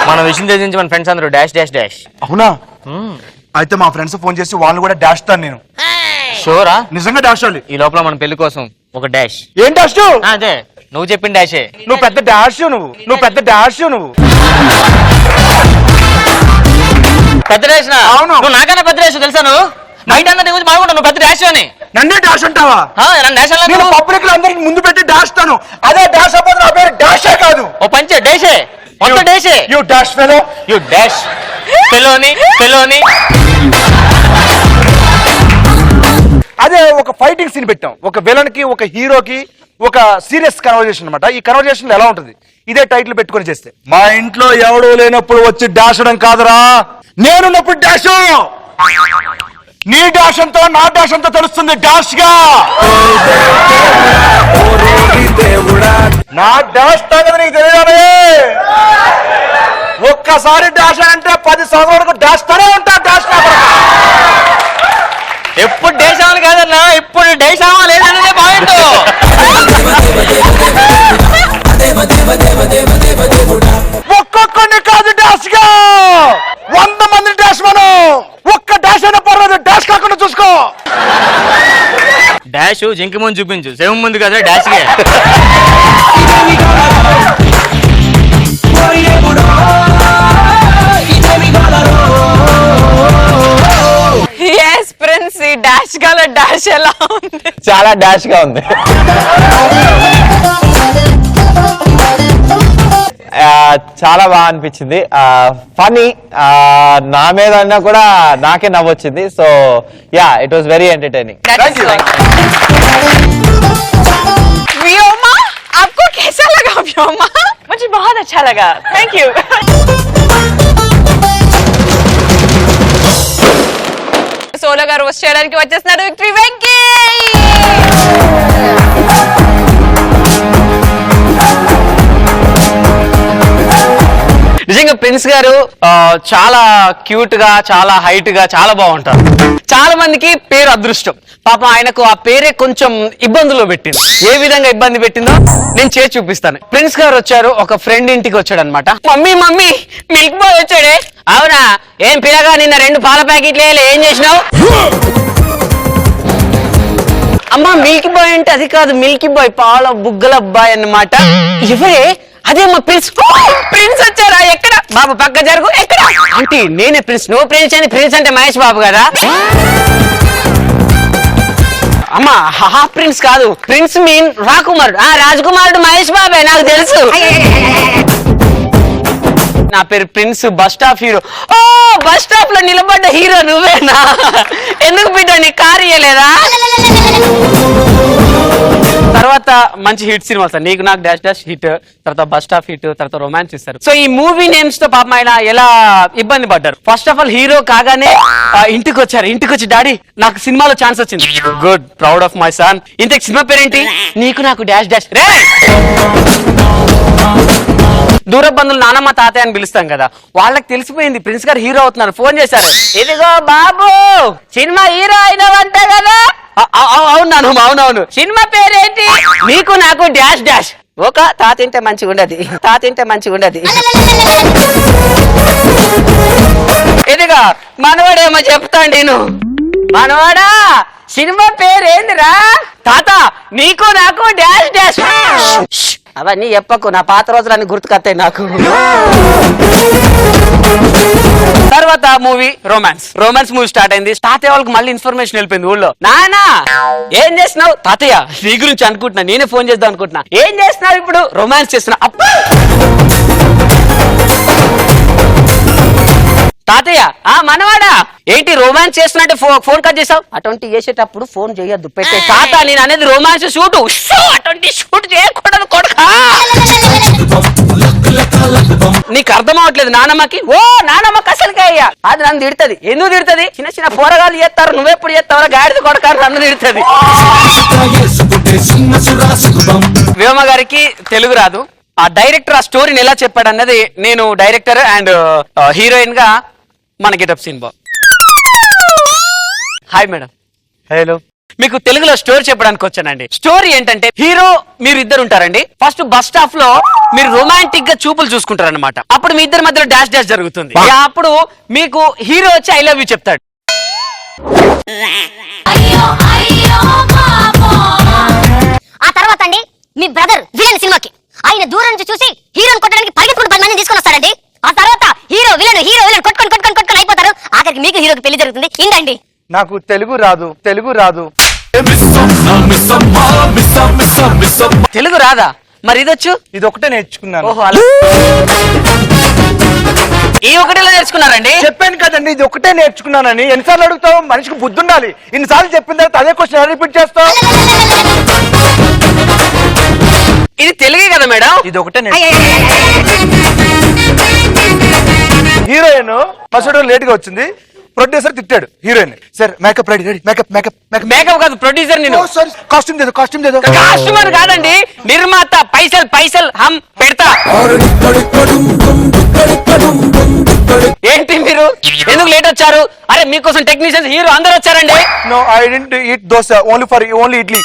మన విషయం తెలిసి మన ఫ్రెండ్స్ అందరూ డాష్ డాష్ డాష్. అవునా? అయితే మా ఫ్రెండ్స్ ఫోన్ చేసి వాళ్ళని కూడా డాష్ తాను నేను. షూరా? నిజంగా డాష్ వాళ్ళు. ఈ లోపల మన పెళ్లి కోసం ఒక డాష్. ఏం డాష్? అదే నువ్వు చెప్పిన డాషే. నువ్వు పెద్ద డాష్. నువ్వు పెద్ద డాష్. నువ్వు పెద్ద డాష్. అవును. నువ్వు నాకన్నా పెద్ద డాష్ తెలుసా? నువ్వు నైట్ అన్న గురించి బాగుంటావు. నువ్వు పెద్ద డాష్ అని. నన్నే డాష్ అంటావా? నన్ను డాష్ అన్నా. నేను పబ్లిక్ లో అందరికి ముందు పెట్టి డాష్ తాను. అదే డాష్ అవ్వదు. నా పేరు డాషే కాదు. ఓ పంచే డాషే. మొత్తం డాషే. You dash fellow. You dash ఫెలోని. అదే ఒక ఫైటింగ్ సీన్ పెట్టాం. ఒక విలన్ కి ఒక హీరోకి ఒక సీరియస్ కన్వర్జేషన్ అన్నమాట. ఈ కన్వర్జేషన్ ఎలా ఉంటుంది? ఇదే టైటిల్ పెట్టుకొని చేస్తే. మా ఇంట్లో ఎవడూ లేనప్పుడు వచ్చి డాషడం కాదురా, నేనున్నప్పుడు డాష్. నీ డాష్ అంతా నా డాష్ అంతా తెలుస్తుంది డాష్ గా. నా డాష్ తాగదు నీకు తెలియదు. ఒక్కసారి డాష్ అంటే 10 సంవత్సరాల వరకు డాష్ తోనే ఉంటా. డాష్ ఎప్పుడు డాష్ అవ్వాలి కాదన్నా, ఇప్పుడు డాష్ అవ్వలేదనే పాయింట్. ఒక్కొక్కడిని కాదు డాష్ గా 100 మంది డాష్. మనం ఒక్క డాష్ అయినా పర్వాలేదు, డాష్ కాకుండా చూసుకో. డాష్ జింక ముందు చూపించు, సేవ ముందు కదా డాష్ గే. Yes, Prince, ఈ డాష్ గల డాష్ ఎలా ఉంది? చాలా డాష్ గా ఉంది. చాలా బాగా అనిపించింది. ఫనీ. నా మీద అన్నా కూడా నాకే నవ్వొచ్చింది. So yeah, it was very entertaining. Vyoma, आपको कैसा लगा व्योमा? मुझे बहुत अच्छा लगा. Thank you. సోలో గారు రోస్ట్ చేయడానికి వచ్చేస్తున్నారు విక్టరీ వెంకీ. నిజంగా ప్రిన్స్ గారు చాలా క్యూట్ గా, చాలా హైట్ గా, చాలా బాగుంటారు. చాలా మందికి పేరు అదృష్టం. పాపం ఆయనకు ఆ పేరే కొంచెం ఇబ్బందుల్లో పెట్టింది. ఏ విధంగా ఇబ్బంది పెట్టిందో నేను చేసి చూపిస్తాను. ప్రిన్స్ గారు వచ్చారు, ఒక ఫ్రెండ్ ఇంటికి వచ్చాడు అనమాట. మమ్మీ మిల్క్ బాయ్ వచ్చాడే. అవునా? ఏం పిల్లగా నిన్న 2 పాల ప్యాకెట్లు ఏం చేసినావు? అమ్మ మిల్కీ బాయ్ అంటే అది కాదు, మిల్కీ బాయ్ పాల బుగ్గల అబ్బాయి అన్నమాట. ఇవరే అదే మా ప్రిన్స్. ప్రిన్స్ వచ్చారా? ఎక్కడ బాబు పక్క జరుగు. ఎక్కడ అంటే నేనే ప్రిన్స్, నువ్వు ప్రిన్స్ అని. ప్రిన్స్ అంటే మహేష్ బాబు కదా. అమ్మ హా ప్రిన్స్ కాదు, ప్రిన్స్ మీన్ రాకుమారుడు. రాజకుమారుడు మహేష్ బాబే, నాకు తెలుసు. నా పేరు ప్రిన్స్, బస్ స్టాప్ హీరో. ఓ బస్ స్టాప్ లో నిలబడ్డ హీరో నువ్వేనా? ఎందుకు బిడ్డ నీ కారు ఇయ్యలేదా? తర్వాత మంచి హిట్ సినిమా సార్, నీకు నాకు డాష్ డాష్ హిట్, తర్వాత బస్ స్టాప్ హిట్, తర్వాత రొమాన్స్ ఇస్తారు. సో ఈ మూవీ నేమ్స్ తో పాపం ఆయన ఎలా ఇబ్బంది పడ్డారు. ఫస్ట్ ఆఫ్ ఆల్ హీరో కాగానే ఇంటికి వచ్చారు. ఇంటికి వచ్చి డాడీ నాకు సినిమాలో ఛాన్స్ వచ్చింది. Good, proud of my son. ఇంతకు సినిమా పేరేంటి? నీకు నాకు డాష్ డాష్. రే దూర బంధువులు నానమ్మ తాతయ్య అని పిలుస్తాం కదా, వాళ్ళకి తెలిసిపోయింది ప్రిన్స్ గారు హీరో అవుతున్నారు. ఫోన్ చేశారు, ఇదిగో బాబు సినిమా హీరో అయినవంట కదా. అవునవును. సినిమా పేరేంటి? నీకు నాకు డాష్ డాష్. ఒక తాతింటే మంచిగా ఉండదు, తాతింటే మంచిగా ఉండదు. ఇదిగా మనవాడేమో చెప్తాను నేను. మనవాడా సినిమా పేరేందిరా? తాత నీకు నాకు డాష్ డాష్. అవన్నీ చెప్పకు, నా పాత రోజులన్నీ గుర్తుకొస్తాయి నాకు. తర్వాత మూవీ రొమాన్స్ మూవీ స్టార్ట్ అయింది. తాతయ్య వాళ్ళకి మళ్ళీ ఇన్ఫర్మేషన్ వెళ్ళిపోయింది ఊళ్ళో. నానా ఏం చేస్తున్నావు? తాతయ్య నీ గురించి అనుకుంటున్నా, నేనే ఫోన్ చేద్దాం అనుకుంటున్నా. ఏం చేస్తున్నావు ఇప్పుడు? రొమాన్స్ చేస్తున్నా. అప్ప తాతయ్య మనవాడా ఏంటి రొమాన్స్ చేస్తున్నట్టే ఫోన్ కట్ చేసావు? అటువంటి చేసేటప్పుడు ఫోన్ చేయొద్దు, పెట్టే. తాత నేను అనేది రొమాన్స్ షూట్, అటువంటి షూట్ చేయకూడదు కొడుకా. నీకు అర్థం అవట్లేదు నానమ్మకి. ఓ నానమ్మకి అసలుకే అయ్యా అది నన్ను తిడుతుంది. ఎందుకు తిడుతుంది? చిన్న చిన్న పోరగాలు చేస్తారు, నువ్వెప్పుడు చేస్తావరా గాడిద కొడక నన్ను తిడుతుంది. వ్యోమ గారికి తెలుగు రాదు. ఆ డైరెక్టర్ ఆ స్టోరీని ఎలా చెప్పాడు అన్నది, నేను డైరెక్టర్ అండ్ హీరోయిన్ గా మన గెటప్ సీన్ బాబు. Hi madam. హలో. మీకు తెలుగులో స్టోరీ చెప్పడానికి వచ్చానండి. స్టోరీ ఏంటంటే, హీరో మీరు ఇద్దరు ఉంటారండి. ఫస్ట్ బస్ స్టాప్ లో మీరు రొమాంటిక్ గా చూపులు చూసుకుంటారు అనమాట. అప్పుడు మీ ఇద్దరి మధ్యలో డాష్ డాష్ జరుగుతుంది. అప్పుడు మీకు హీరో వచ్చి ఐ లవ్ యూ చెప్తాడు. ఆ తర్వాత అండి మీ బ్రదర్ విలన్ సినిమాకి ఆయన దూరం నుంచి చూసి హీరోని కొట్టడానికి పరిగెత్తుకుని 10 మందిని తీసుకొని వస్తారండి. ఆ తర్వాత హీరో విలన్ కొట్టుకొని అయిపోతారు. ఆఖరికి మీకు హీరోకి పెళ్లి జరుగుతుంది. ఇందండి. నాకు తెలుగు రాదు. తెలుగు రాదా? మరి ఇదొచ్చు? ఇది ఒకటే నేర్చుకున్నాను. ఓహో అలా. ఈ ఒకటిలో నేర్చుకున్నారండి? చెప్పాను కదండి, ఇది ఒకటే నేర్చుకున్నానని. ఎన్నిసార్లు అడుగుతావు? మనిషికి బుద్ధి ఉండాలి. ఇన్నిసార్లు చెప్పిన తర్వాత అదే క్వశ్చన్ రిపీట్ చేస్తావు. ఇది తెలుగే కదా మేడం? ఇది ఒకటే. హీరోయిన్ ఫస్ట్ లేట్ గా వచ్చింది. ప్రొడ్యూసర్ తిట్టాడు heroine. Sir makeup ready makeup కాదు ప్రొడ్యూసర్. నేను కాస్ట్యూమ్ చేదు. కాస్ట్యూమర్ కాదండి, నిర్మాత. పైసల్ హమ్ పెడతా. ఏంటి మీరు ఎందుకు లేట్ వచ్చారు? అరే మీకోసం టెక్నీషియన్స్ హీరో అందరూ వచ్చారండి. No I didn't eat dosa, only idli.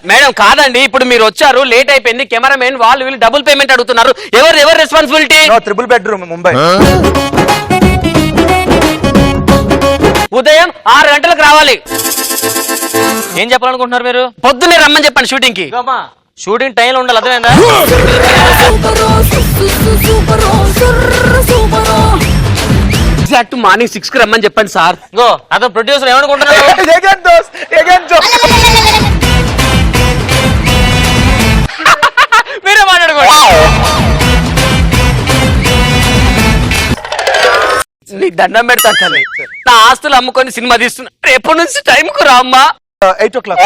Madam కాదండి, ఇప్పుడు మీరు వచ్చారు, లేట్ అయిపోయింది. కెమెరామెన్ వాళ్ళు వీళ్ళు డబుల్ పేమెంట్ అడుగుతున్నారు. ఎవరు రెస్పాన్సిబిలిటీ? Triple bedroom Mumbai. ఉదయం 6 గంటలకు రావాలి. ఏం చెప్పాలనుకుంటున్నారు మీరు? పొద్దున్నే రమ్మని చెప్పండి షూటింగ్ కి. షూటింగ్ టైంలో ఉండాలి, అర్థమైందా? ఎగ్జాక్ట్ మార్నింగ్ 6 కి రమ్మని చెప్పండి సార్. అదో ప్రొడ్యూసర్ ఏమనుకుంటున్నారు? మీరే మాట్లాడుకోండి. నీకు దండం పెడతాను తల్లి, నా ఆస్తులు అమ్ముకొని సినిమా తీస్తున్నా. రేపటి నుంచి టైం కు రా అమ్మా. 8 o'clock.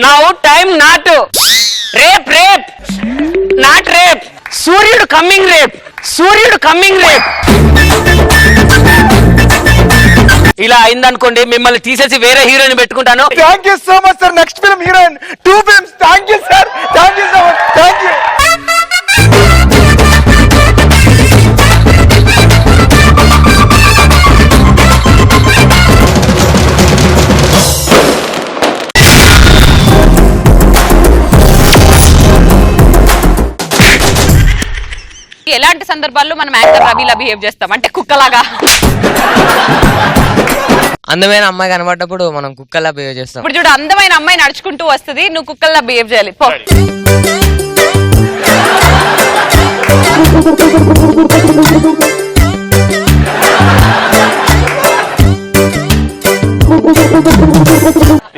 Now time not rape not rape. సూర్యుడు కమ్మింగ్ రేప్. ఇలా అయిందనుకోండి, మిమ్మల్ని తీసేసి వేరే హీరోయిన్ పెట్టుకుంటాను. Thank you so much sir. Next film heroine 2 films. Thank you sir. Thank you so much. Thank you. ఎలాంటి సందర్భాల్లో మనం యాంకర్ రవిలా బిహేవ్ చేస్తాం అంటే కుక్కలాగా? అందమైన అమ్మాయి కనబడ్డప్పుడు మనం కుక్కలా బిహేవ్ చేస్తాం. ఇప్పుడు చూడు, అందమైన అమ్మాయి నడుచుకుంటూ వస్తుంది, నువ్వు కుక్కల్లా బిహేవ్ చేయాలి. పో.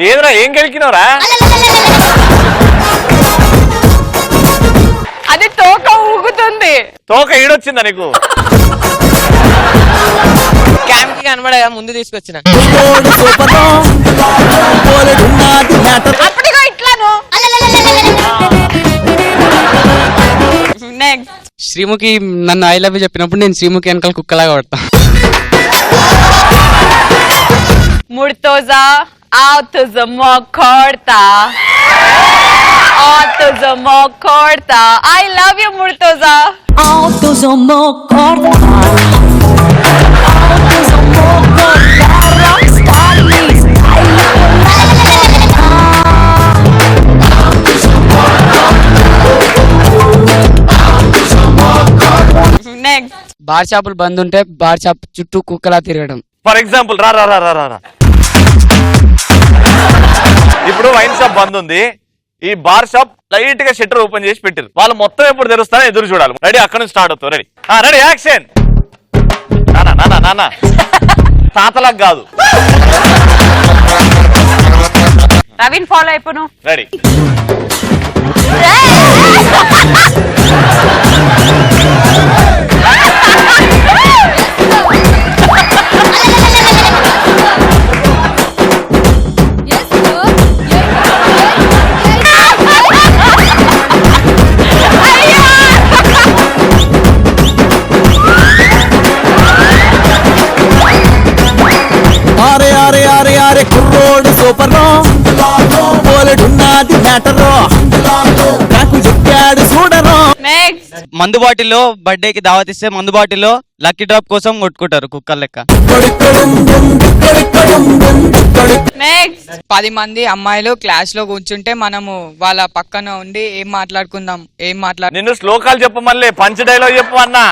ఏదరా ఏం గెలికినవరా? అది తోక ఊగుతుంది. తోక ఈడొచ్చిందా నీకు? క్యాంప్ కి కనబడగా ముందు తీసుకొచ్చిన. అప్పటికో ఇట్లాను. నెక్స్ట్. శ్రీముఖి నన్ను ఐ లవ్ యూ చెప్పినప్పుడు నేను శ్రీముఖి వెనకాల కుక్కలాగా పడతా. Murtoza, autozamo corta. Autozamo corta. I love you, Murtoza. Autozamo corta. Autozamo corta. Rockstar Miss. Next. Bar షాపులు బంద్ ఉంటే బార్ షాప్ చుట్టూ కుక్కలా తిరగడం. ఫర్ ఎగ్జాంపుల్ రా రా రా రా రా ఇప్పుడు వైన్ షాప్ బంద్ ఉంది, ఈ బార్ షాప్ లైట్ గా షట్టర్ ఓపెన్ చేసి పెట్టారు. వాళ్ళు మొత్తం ఎప్పుడు తెరుస్తారో ఎదురు చూడాలి. రెడీ? అక్కడ నుంచి స్టార్ట్ అవుతావు. రెడీ? Ready, action. నానా నానా నానా తాతలకు కాదు. రవిన్ ఫాలో అయిపోను. రెడీ? ఆరే ఆరే ఆరే ఆరే కుర్రోడు సూపర్ పోలెడున్నది మ్యాటర్ నాకు చెప్పాడు చూడరు. మందు బాటిల్లో బర్త్డేకి దావత్ ఇస్తే మందు బాటిల్లో లక్కీ డ్రాప్ కోసం కొట్టుకుంటారు కుక్కర్ లెక్క. 10 మంది అమ్మాయిలు క్లాస్ లో కూర్చుంటే మనము వాళ్ళ పక్కన ఉండి ఏం మాట్లాడుకుందాం నిన్ను శ్లోకాలు చెప్పు, మళ్ళీ పంచ్ డైలాగ్ చెప్పు అన్నా.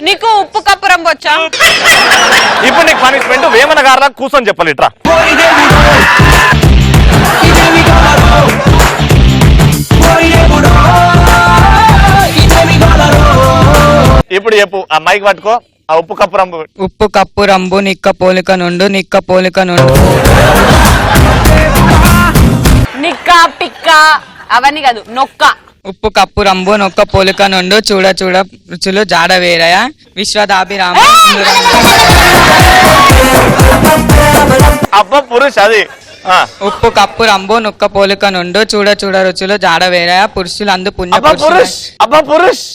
నీకు ఉప్పు కప్పు రంగు వచ్చా? ఇప్పుడు నీకు పనిష్మెంట్ వేమన గారు కూర్చొని చెప్పాలి. ఇట్రా ఇప్పుడు చెప్పు, ఆ మైక్ పట్టుకో. ఆ ఉప్పు కప్పు రంబు. ఉప్పు కప్పు రంబు నిక్క పోలిక నుండు నిక్క పోలిక నుండు. నిక్క పిక్క అవన్నీ కాదు, నొక్క. ఉప్పు కప్పు రంబు నొక్క పోలిక నుండు చూడ చూడ రుచులు జాడ వేరయ విశ్వదాభిరామ. అబ్బా పురుష్ అది. ఉప్పు కప్పు రంబు నొక్క పోలిక నుండు చూడ చూడ రుచులు జాడ వేరయ పురుషులందు పుణ్య పురుష్. అబ్బా పురుష్.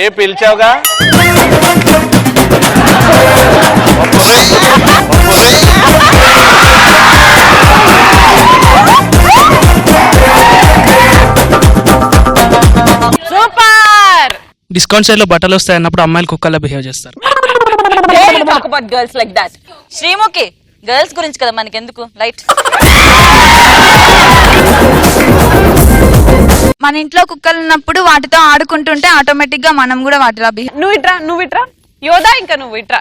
ఏ పిలిచావుగా? సూపర్. డిస్కౌంట్ సైడ్ లో బట్టలు వస్తాయి అన్నప్పుడు అమ్మాయిలు కుక్కలా బిహేవ్ చేస్తారు. Girls like that. Sreemukhi, girls గురించి కదా మనకెందుకు, లైట్. మన ఇంట్లో కుక్కలు ఉన్నప్పుడు వాటితో ఆడుకుంటుంటే ఆటోమేటిక్ గా మనం కూడా వాటిలా బిహేవ్. నువ్వు ఇట్రా యోధా, ఇంకా నువ్వు ఇట్రా.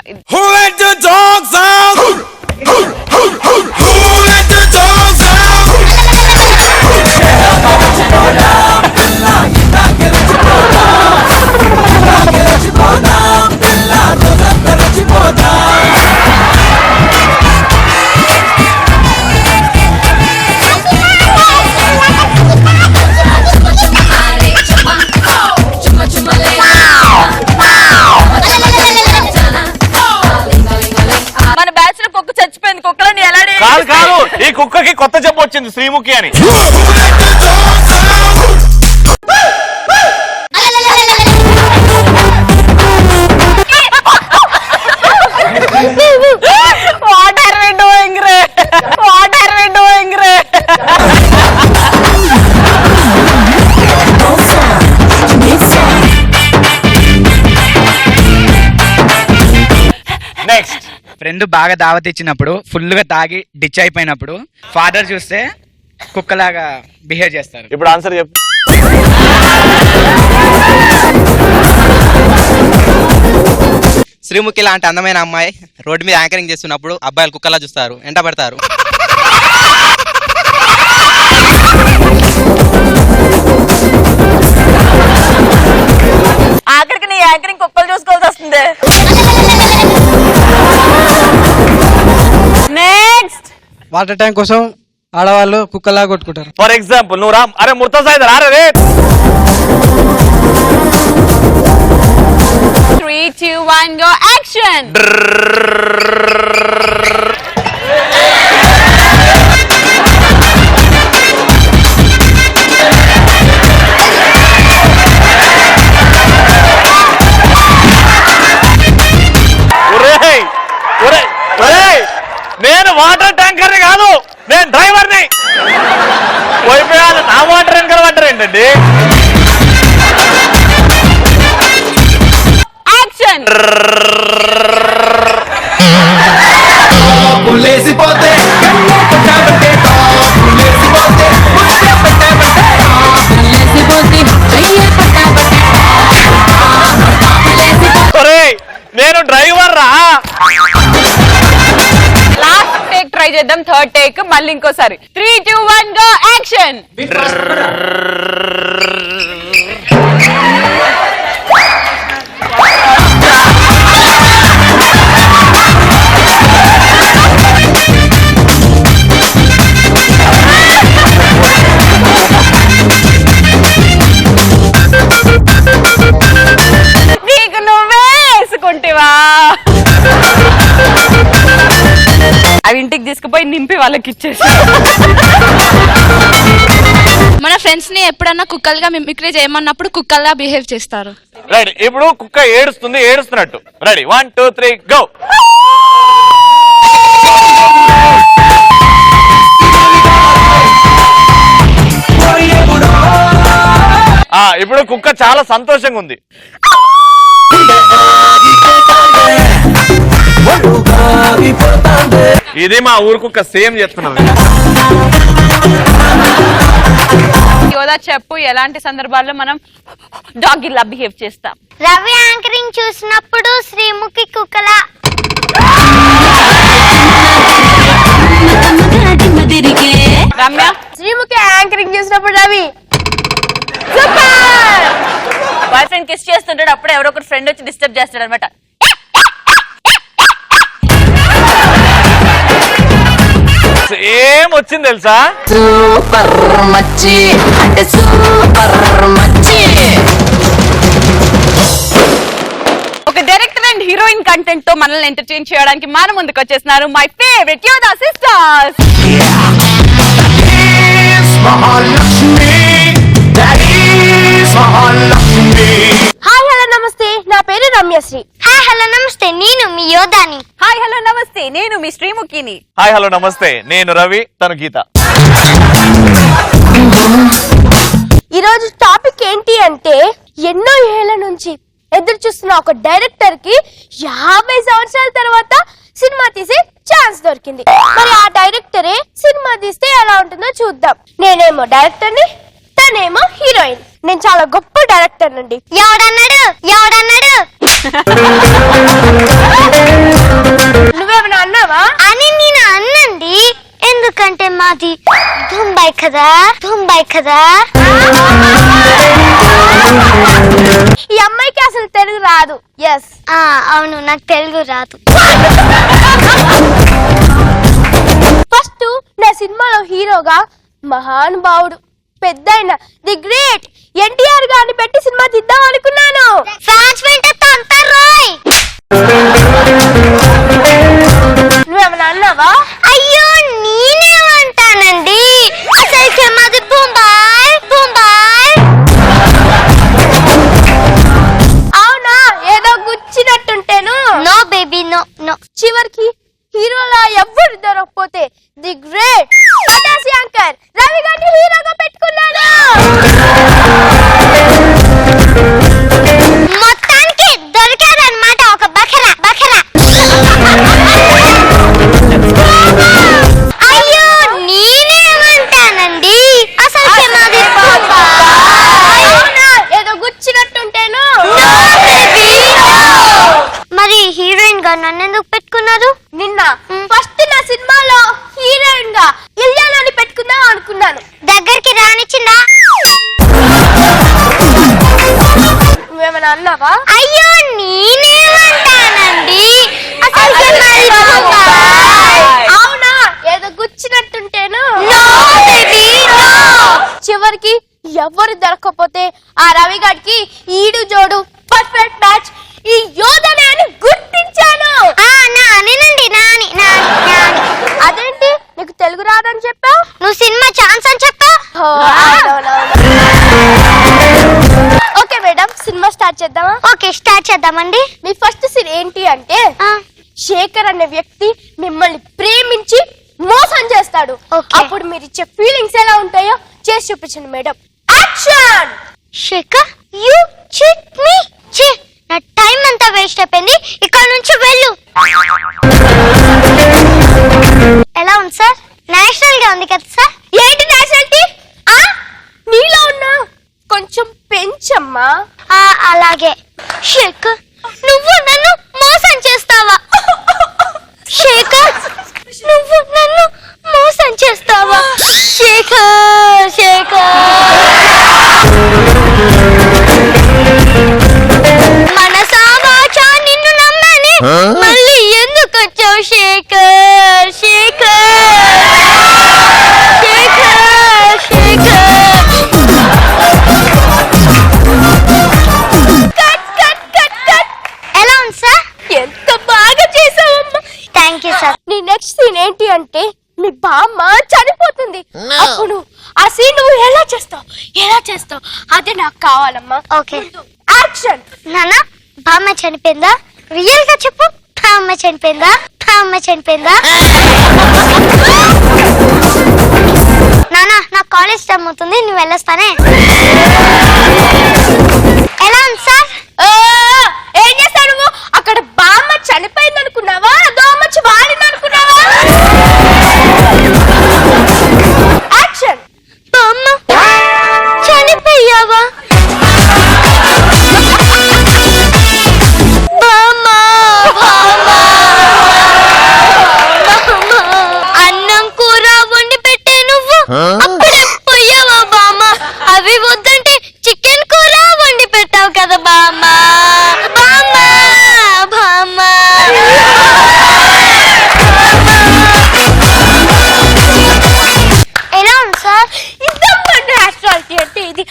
మన బ్యాచ్ లో కుక్క చచ్చిపోయింది. కుక్కలని ఎలా కాదు, ఈ కుక్కకి కొత్త జబ్బు వచ్చింది, శ్రీముఖి అని. What are we doing, Ray? What are we doing, Ray? Next friend బాగా దావత్ ఇచ్చినప్పుడు ఫుల్ గా తాగి డిచ్ అయిపోయినప్పుడు ఫాదర్ చూస్తే కుక్కలాగా బిహేవ్ చేస్తారు. ఇప్పుడు ఆన్సర్ చెప్పు. శ్రీముఖి లాంటి అందమైన అమ్మాయి రోడ్డు మీద యాంకరింగ్ చేస్తున్నప్పుడు అబ్బాయిలు కుక్కలా చూస్తారు, ఎంట పడతారు. ఆఖరికి నీ యాంకరింగ్ కుక్కలు చూసుకోవాల్సి వస్తుంది. నెక్స్ట్, వాటర్ ట్యాంక్ కోసం ఆడవాళ్ళు కుక్కలా కొట్టుకుంటారు. ఫర్ ఎగ్జాంపుల్ నువ్వు రా, అరే ముర్తజా రారే రే. 3, 2, 1 go action. నేను వాటర్ ట్యాంకర్ ని కాదు, నేను డ్రైవర్ ని. పోయిపోయాను, నా వాటర్ ట్యాంకర్ వాటర్ ఏంటండి? యాక్షన్. నేను డ్రైవర్ రా. లాస్ట్ టేక్ ట్రై చేద్దాం, థర్డ్ టేక్ మళ్ళీ ఇంకోసారి. 3, 2, 1 go యాక్షన్. నీకు నువ్వే వేసుకుంటేవా? అవి ఇంటికి తీసుకుపోయి నింపి వాళ్ళకి ఇచ్చేసి. మన ఫ్రెండ్స్ ని ఎప్పుడన్నా కుక్కలుగా మిమిక్రీ చేయమన్నప్పుడు కుక్కల్లా బిహేవ్ చేస్తారు. రైట్, ఇప్పుడు కుక్క ఏడుస్తుంది, ఏడుస్తున్నట్టు. Ready, 1, 2, 3 go. ఇప్పుడు కుక్క చాలా సంతోషంగా ఉంది. ఇది మా ఊరు కుక్క సేమ్ చేస్తున్నది. యోదా చెప్పు, ఎలాంటి సందర్భాల్లో మనం డాగ్ ఇలా బిహేవ్ చేస్తాం? రవి యాంకరింగ్ చూసినప్పుడు శ్రీముఖి కుక్కలా. రమ్య, శ్రీముఖి యాంకరింగ్ చూసినప్పుడు రవి. బాయ్ ఫ్రెండ్ కిస్ చేస్తుంటాడు, అప్పుడు ఎవరో ఒకరు ఫ్రెండ్ వచ్చి డిస్టర్బ్ చేస్తాడు అనమాట. సేమ్ వచ్చింది తెలుసా? సూపర్ మచ్చి అంటే సూపర్ మచ్చి. ఒక డైరెక్టర్ అండ్ హీరోయిన్ కంటెంట్ తో మనల్ని ఎంటర్టైన్ చేయడానికి మన ముందుకు వచ్చేస్తున్నారు మై ఫేవరెట్ యోదా సిస్టర్స్. హాయ్ హలో నమస్తే, నా పేరు రమ్యశ్రీ. హాయ్ హలో నమస్తే, నేను మీ యోధాని. హాయ్ హలో నమస్తే, నేను మీ శ్రీముఖిని. హాయ్ హలో నమస్తే, నేను రవి, తను గీత. ఈరోజు టాపిక్ ఏంటి అంటే, ఎన్నో ఏళ్ల నుంచి ఎదురు చూస్తున్న ఒక డైరెక్టర్ కి 50 సంవత్సరాల తర్వాత సినిమా తీసే ఛాన్స్ దొరికింది. మరి ఆ డైరెక్టరే సినిమా తీస్తే ఎలా ఉంటుందో చూద్దాం. నేనేమో డైరెక్టర్ ని, తనేమో హీరోయిన్. నేను చాలా గొప్ప డైరెక్టర్ అండి. ఎవడన్నాడు? నువ్వేమైనా అన్నావా? అని నేను అన్నండి, ఎందుకంటే మాది ముంబై కదా. ఈ అమ్మాయికి అసలు తెలుగు రాదు. ఎస్, అవును, నాకు తెలుగు రాదు. ఫస్ట్ నా సినిమాలో హీరోగా మహానుభావుడు, పెద్దయిన ది గ్రేట్ ఎన్టీఆర్ గారిని పెట్టి సినిమా తీద్దాం అనుకున్నాను. నువ్వేమన్నా అన్నావా? అయ్యో, నేనేమంటానండి, అసలు మాది బొంబాయి. అవునా, ఏదో గుచ్చినట్టుంటేను. No baby, no. చివరికి హీరోలా ఎవ్వరు దొరకకపోతే ది గ్రేట్ యాంకర్ రవి గారిని హీరోగా పెట్టుకున్నాడు. మొత్తానికి దొరికాడన్నమాట ఒక బకరా. ఎవ్వరు దొరకకపోతే ఆ రవి గారికి ఈడు జోడు పర్ఫెక్ట్ మ్యాచ్ ఈ యోధనే అని గుర్తించాను. అదేంటి నీకు తెలుగు రాదని చెప్పావు? నువ్వు సినిమా ఛాన్స్ అని చెప్పావు. ఓకే మేడం, సినిమా స్టార్ట్ చేద్దామా? ఓకే, స్టార్ట్ చేద్దామండి. మీ ఫస్ట్ సీన్ ఏంటి అంటే శేఖర్ అనే వ్యక్తి మిమ్మల్ని ప్రేమించి మోసం చేస్తాడు. అప్పుడు మీరు ఇచ్చే ఫీలింగ్స్ ఎలా ఉంటాయో చేసి చూపించండి madam. Action. Shekhar, you cheat me. ఛీ, నా టైం అంతా వేస్ట్ అయిపోయింది, ఇక్కడ నుంచి వెళ్ళు. ఎలా ఉంది సార్? నేషనల్ గా ఉంది కదా సార్? ఏంటి నేషనాలిటీ? నీలో ఉన్నా కొంచెం పెంచమ్మా. అలాగే. శేఖర్, నువ్వు నన్ను మోసం చేస్తావా? శేఖర్, నువ్వు నన్ను మోసం చేస్తావా? శేఖర్, శేఖర్, మనసా వాచా నిన్ను నమ్మని మళ్ళీ ఎందుకు వచ్చావు? శేఖర్, శేఖర్, శేఖర్, శేఖర్. ఎలా ఉంది సార్? ఎంత బాగా చేసావమ్మా. Thank you sir. నీ నెక్స్ట్ సీన్ ఏంటి అంటే మీ బామ్మ చనిపోతుంది. అప్పుడు ఆ సీన్ నువ్వు ఎలా చేస్తావు? ఎలా చేస్తావు అదే నాకు కావాలమ్మా. Okay, action. నానా, బామ్మ చనిపోయిందా? రియల్ గా చెప్పు. బామ్మ చనిపోయిందా? బామ్మ చనిపోయిందా? నానా, నా కాలేజ్ టైం అవుతుంది, నువ్వు వెళ్ళొస్తానే. ఎలా ఉంది సార్? ఏం చేస్తావు నువ్వు? అక్కడ బామ్మ చనిపోయింది అనుకున్నావా? దోమచ్చి వాడింది అనుకున్నావా? యాక్షన్. బామ్మ చనిపోయావా? బామ్మ, బామ్మ, అన్నం కూర వండి పెట్టే నువ్వు అప్పుడే పోయావా బామ్మ? అవి వద్దంటే చికెన్ కూర వండి పెట్టావు కదా బామ్మ. బామ్మ, బామ్మ. ఎలా ఉంది సార్? నేషనాలిటీ అంటే ఇది.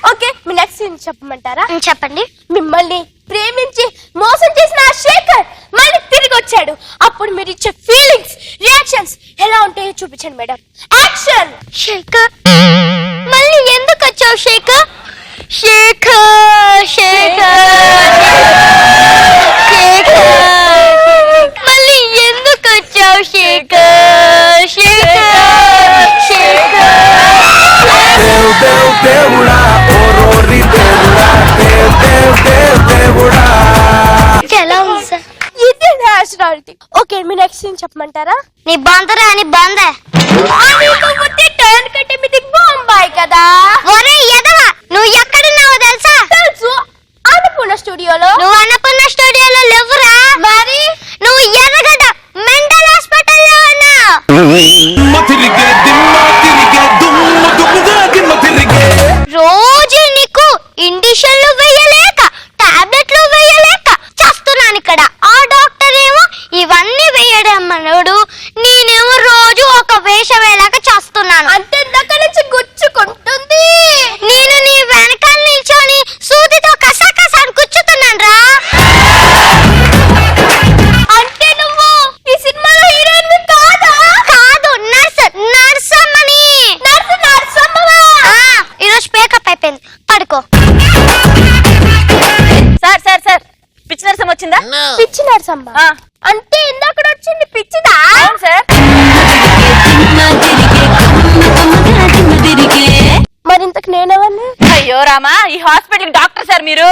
ఓకే, మీ నెక్స్ట్ సీన్ చెప్పమంటారా? చెప్పండి. మిమ్మల్ని ప్రేమించి మోసం చేసిన ఆ శేఖర్ మళ్ళీ తిరిగి వచ్చాడు. అప్పుడు మీరు ఇచ్చే ఫీలింగ్స్, రియాక్షన్స్ ఎలా ఉంటాయో చూపించండి మేడం. యాక్షన్. శేఖర్, మళ్ళీ ఎందుకు వచ్చావు? శేఖర్, శేఖర్, శేఖర్, శేఖర్, మళ్ళీ ఎందుకు వచ్చావు? శేఖర్, శేఖర్, శేఖర్. ఎలా ఉంది సార్? ఇది నేషనాలిటీ. ఓకే, మీ నెక్స్ట్ సీన్ చెప్పమంటారా? నీ బందరా అని బందే బాంబాయి కదా. ఒరే ఎదవా, నువ్వు ఎక్కడున్నావో తెలుసా? తెలుసు, అన్నపూర్ణ స్టూడియోలో. నువ్వు అన్నపూర్ణ స్టూడియోలో లేవురా. మరి నువ్వు ఎర్రగడ్డ మెంటల్ హాస్పిటల్లో ఉన్నావు. రోజు నీకు ఇండిషన్లు వేయలేక టాబ్లెట్లు వేయలేక చేస్తున్నాను ఇక్కడ. ఆ డాక్టర్ ఏమో ఇవన్నీ వేయడం మనోడు, నేనేమో రోజు ఒక వేషం వేలాక చేస్తున్నాను. అంతే దగ్గర నుంచి గుచ్చుకుంటుంది. నేను నీ వెనకాల నిల్చొని సూదితో కసాకసాన్ని గుచ్చుతున్నాను రా. అంటే నువ్వు ఈ సినిమాలో హీరోయిన్ కాదా? కాదు, నర్స్, నర్సమ్మని. నర్స్, నర్సమ్మవా? ఈరోజు పేకప్ అయిపోయింది, పడుకో. సార్ సార్ సార్, పిచ్చి నరసం వచ్చిందా? పిచ్చి నర్సమ్మ అంటే ఇందాక వచ్చింది పిచ్చిదా? అవును సార్. మరి ఇంతకు నేనెవరిని? అయ్యో రామా, ఈ హాస్పిటల్ డాక్టర్ సార్ మీరు.